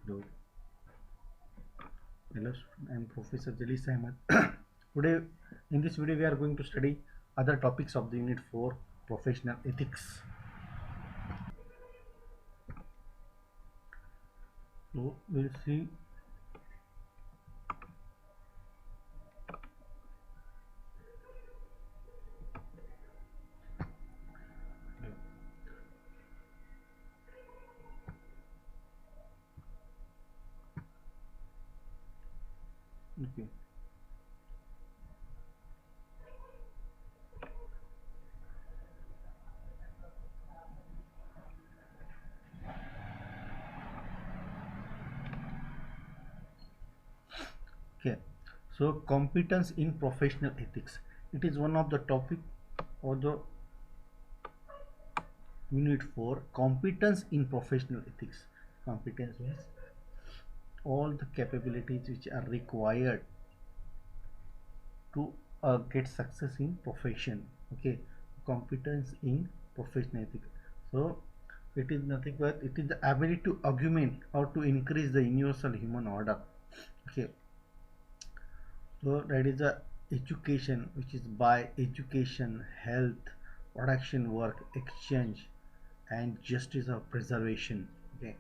Hello, hello, I am Professor Jalis Ahmed. Today, in this video, we are going to study other topics of the Unit 4 Professional Ethics. So, we'll see. Okay. Okay. So, competence in professional ethics. It is one of the topic of the Unit 4 Competence in Professional Ethics. Competence means all the capabilities which are required to get success in profession. Okay, competence in professional ethics. So it is nothing but it is the ability to augment or to increase the universal human order. Okay, so that is the education, which is by education, health, production, work, exchange, and justice of preservation. Okay,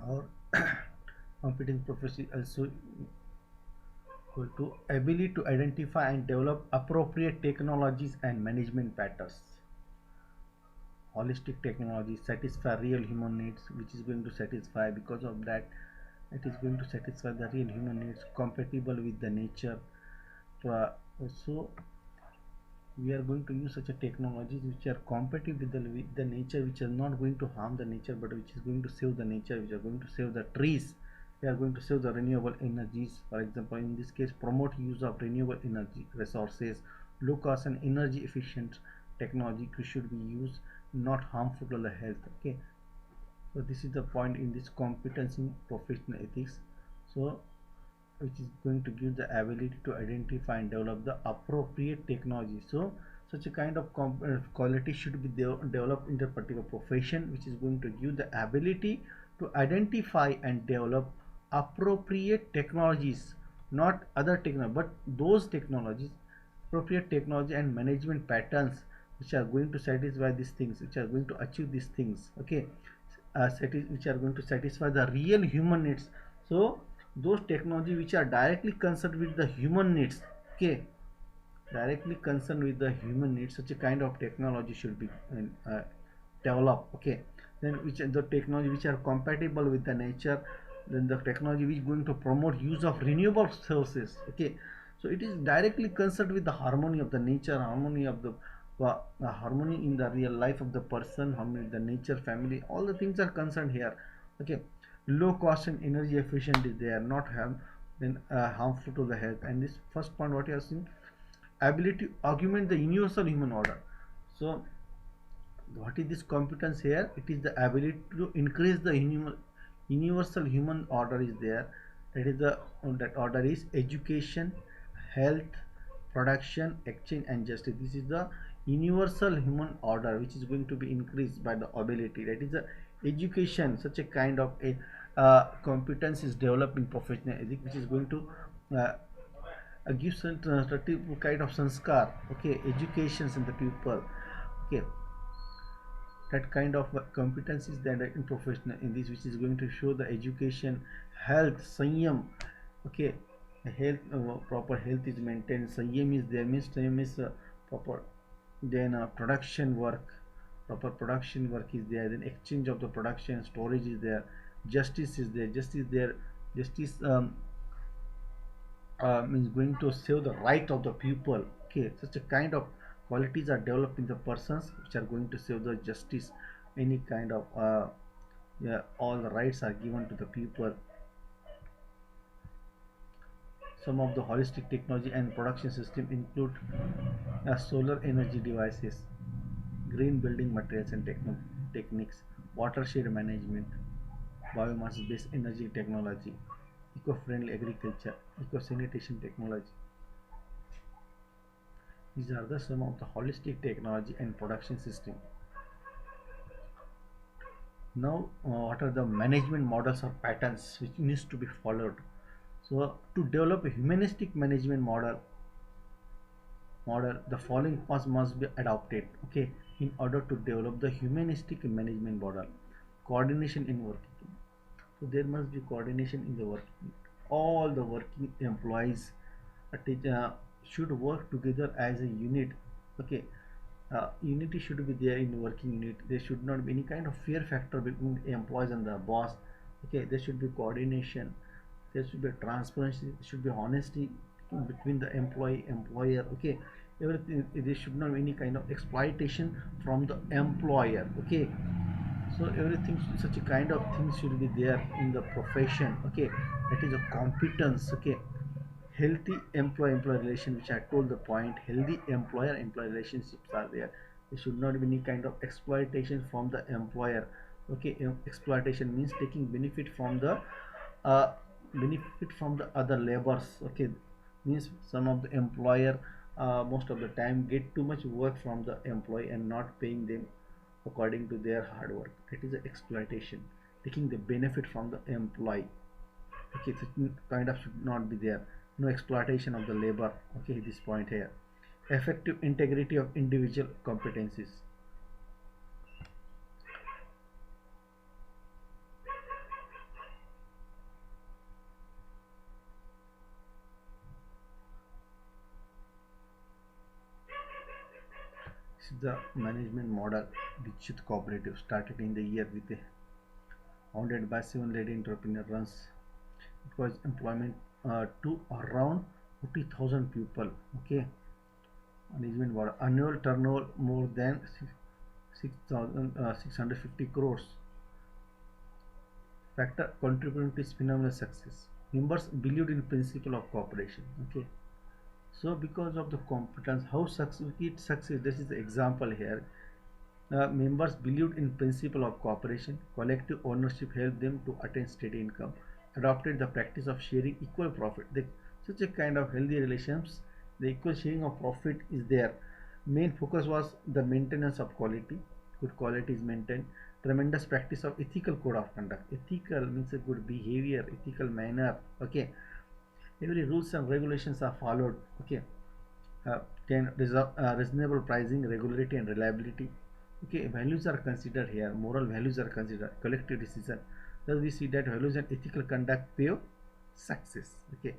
or competing profession also equal to ability to identify and develop appropriate technologies and management patterns. Holistic technology satisfy real human needs, which is going to satisfy, because of that it is going to satisfy the real human needs compatible with the nature. So we are going to use such a technologies which are compatible with the nature, which are not going to harm the nature, but which is going to save the nature, which are going to save the trees. We are going to save the renewable energies. For example, in this case, promote use of renewable energy resources, low cost and energy efficient technology should be used, not harmful to the health. Okay, so this is the point in this competence in professional ethics. So which is going to give the ability to identify and develop the appropriate technology. So such a kind of quality should be developed in the particular profession, which is going to give the ability to identify and develop appropriate technologies, not other technology, but those technologies, appropriate technology and management patterns which are going to satisfy these things, which are going to achieve these things. Okay, which are going to satisfy the real human needs. So those technology which are directly concerned with the human needs. Okay, directly concerned with the human needs, such a kind of technology should be developed. Okay, then which the technology which are compatible with the nature, then the technology which is going to promote use of renewable sources. Okay, so it is directly concerned with the harmony of the nature, harmony of the harmony in the real life of the person, harmony with the nature, family, all the things are concerned here. Okay, low cost and energy efficient is there, not harmful to the health. And this first point what you have seen, ability to augment the universal human order. So what is this competence here? It is the ability to increase the universal human order is there. That is the that order is education, health, production, exchange, and justice. This is the universal human order which is going to be increased by the ability. That is the education. Such a kind of a competence is developed in professional ethics, which is going to uh, give some kind of sanskar. Okay, educations in the people. Okay, that kind of competence is there in professional in this, which is going to show the education, health, sanyam. Okay, health, proper health is maintained, sanyam is there, means time is proper. Then production work, proper production work is there, then exchange of the production, storage is there, justice is there, justice means going to save the right of the people. Okay, such a kind of qualities are developed in the persons which are going to save the justice, any kind of yeah, all the rights are given to the people. Some of the holistic technology and production system include solar energy devices, green building materials and techniques, watershed management, biomass based energy technology, eco-friendly agriculture, eco-sanitation technology, These are the some of the holistic technology and production system. Now, what are the management models or patterns which needs to be followed? So, to develop a humanistic management model, the following parts must be adopted. Okay, in order to develop the humanistic management model, coordination in working. So there must be coordination in the working. All the working employees should work together as a unit. Okay, unity should be there in the working unit. There should not be any kind of fear factor between the employees and the boss. Okay, there should be coordination. There should be transparency. There should be honesty between the employee employer. Okay, everything. There should not be any kind of exploitation from the employer. Okay, so everything, such a kind of things should be there in the profession. Okay, that is a competence. Okay, healthy employee-employee relation, which I told the point, healthy employer-employee relationships are there. There should not be any kind of exploitation from the employer. Okay, exploitation means taking uh, benefit from the other labors. Okay, means some of the employer most of the time get too much work from the employee and not paying them according to their hard work. That is the exploitation, taking the benefit from the employee. Okay, it kind of should not be there. No exploitation of the labor. Okay, this point here. Effective integrity of individual competencies. This is the management model. Dikshit Cooperative started in the year with a founded by 7 lady entrepreneur runs. It was employment to around 40,000 people. Okay, management model, annual turnover more than 6,650 crores. Factor contributing to its phenomenal success. Members believed in principle of cooperation. Okay, so because of the competence, how it succeed. This is the example here. Members believed in principle of cooperation. Collective ownership helped them to attain steady income. Adopted the practice of sharing equal profit. Such a kind of healthy relations, the equal sharing of profit is there. Main focus was the maintenance of quality. Good quality is maintained. Tremendous practice of ethical code of conduct. Ethical means a good behavior, ethical manner. Okay, every rules and regulations are followed. Okay, can resolve, reasonable pricing, regularity and reliability. Okay, values are considered here, moral values are considered, collective decision. Thus we see that values and ethical conduct pay success. Okay,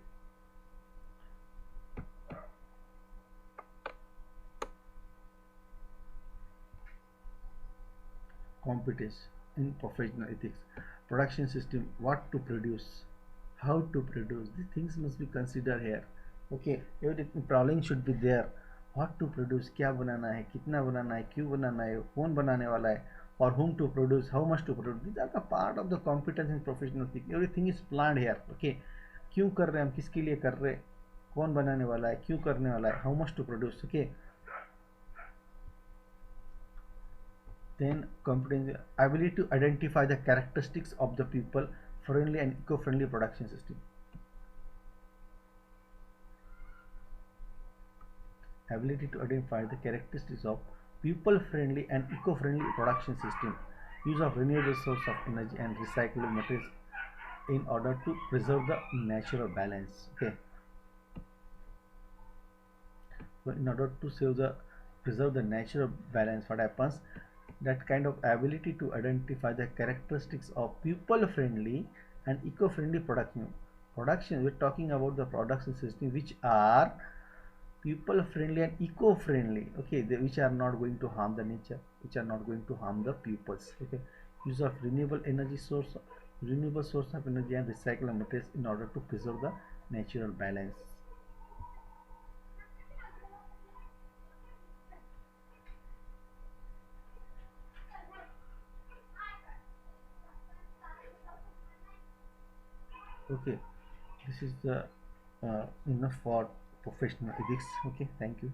competence in professional ethics. Production system, what to produce, how to produce, these things must be considered here. Okay, everything prowling should be there. What to produce, क्या बनाना है, कितना बनाना है, क्यों बनाना है, कौन बनाने वाला है, for whom to produce, how much to produce. These are the part of the competence in professional ethics. Everything is planned here. Okay, क्यों कर रहे हैं हम, किसके लिए कर रहे हैं, कौन बनाने वाला है, क्यों करने वाला है, how much to produce. Okay, then competence, ability to identify the characteristics of the people friendly and eco-friendly production system. Ability to identify the characteristics of people-friendly and eco-friendly production system. Use of renewable source of energy and recyclable materials in order to preserve the natural balance. Okay, so in order to preserve the natural balance, what happens, that kind of ability to identify the characteristics of people friendly and eco friendly production, we're talking about the production system which are people friendly and eco friendly. Okay, which are not going to harm the nature, which are not going to harm the pupils. Okay, use of renewable source of energy and recyclable materials in order to preserve the natural balance. Okay, this is the enough for professional ethics. Okay, thank you.